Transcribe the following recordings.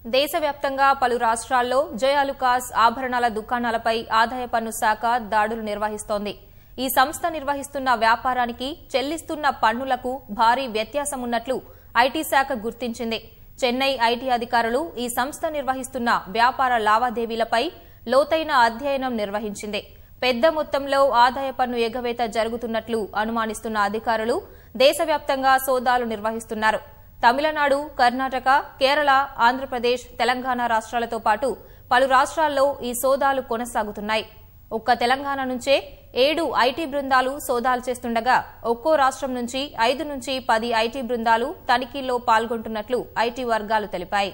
దేశవ్యాప్తంగా పలు రాష్ట్రాల్లో జయాలుకాస్ ఆభరణాల దుకాణాలపై ఆదాయ పన్ను శాఖ దాడులు నిర్వహిస్తోంది. ఈ సంస్థ నిర్వహిస్తున్న వ్యాపారానికి చెల్లిస్తున్న పన్నులకు భారీ వ్యత్యాసమున్నట్లు ఐటీ శాఖ గుర్తించింది. చెన్నై ఐటీ అధికారులు ఈ సంస్థ నిర్వహిస్తున్న వ్యాపార లావాదేవీలపై లోతైన అధ్యయనం నిర్వహించింది. పెద్ద మొత్తంలో ఆదాయ పన్ను ఎగవేత జరుగుతున్నట్లు అనుమానిస్తున్న అధికారులు దేశవ్యాప్తంగా సోదాలు నిర్వహిస్తున్నారు. తమిళనాడు, కర్ణాటక, కేరళ, ఆంధ్రప్రదేశ్, తెలంగాణ రాష్ట్రాలతో పాటు పలు రాష్ట్రాల్లో ఈ సోదాలు కొనసాగుతున్నాయి. ఒక్క తెలంగాణ నుంచే 7 ఐటీ బృందాలు సోదాలు చేస్తుండగా ఒక్కో రాష్ట్రం నుంచి 5 నుంచి 10 ఐటీ బృందాలు తనిఖీల్లో పాల్గొంటున్నట్లు ఐటీ వర్గాలు తెలిపాయి.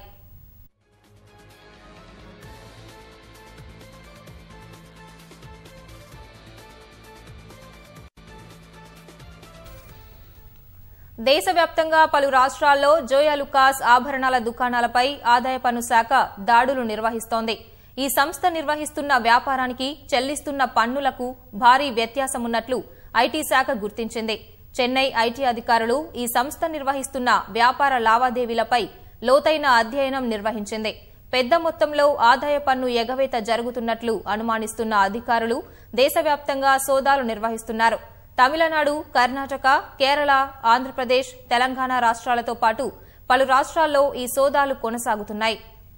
దేశవ్యాప్తంగా పలు రాష్ట్రాల్లో జయాలుకాస్ ఆభరణాల దుకాణాలపై ఆదాయ పన్ను శాఖ దాడులు నిర్వహిస్తోంది. ఈ సంస్థ నిర్వహిస్తున్న వ్యాపారానికి చెల్లిస్తున్న పన్నులకు భారీ వ్యత్యాసమున్నట్లు ఐటీ శాఖ గుర్తించింది. చెన్నై ఐటీ అధికారులు ఈ సంస్థ నిర్వహిస్తున్న వ్యాపార లావాదేవీలపై లోతైన అధ్యయనం నిర్వహించింది. పెద్ద మొత్తంలో ఆదాయ పన్ను ఎగవేత జరుగుతున్నట్లు అనుమానిస్తున్న అధికారులు దేశవ్యాప్తంగా సోదాలు నిర్వహిస్తున్నారు. తమిళనాడు, కర్ణాటక, కేరళ, ఆంధ్రప్రదేశ్, తెలంగాణ రాష్ట్రాలతో పాటు పలు రాష్ట్రాల్లో ఈ సోదాలు కొనసాగుతున్నాయి.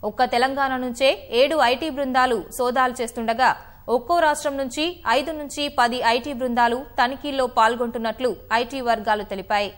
ఒక్క తెలంగాణ నుంచే 7 ఐటీ బృందాలు సోదాలు చేస్తుండగా ఒక్కో రాష్ట్రం నుంచి 5 నుంచి 10 ఐటీ బృందాలు తనిఖీల్లో పాల్గొంటున్నట్లు ఐటీ వర్గాలు తెలిపాయి.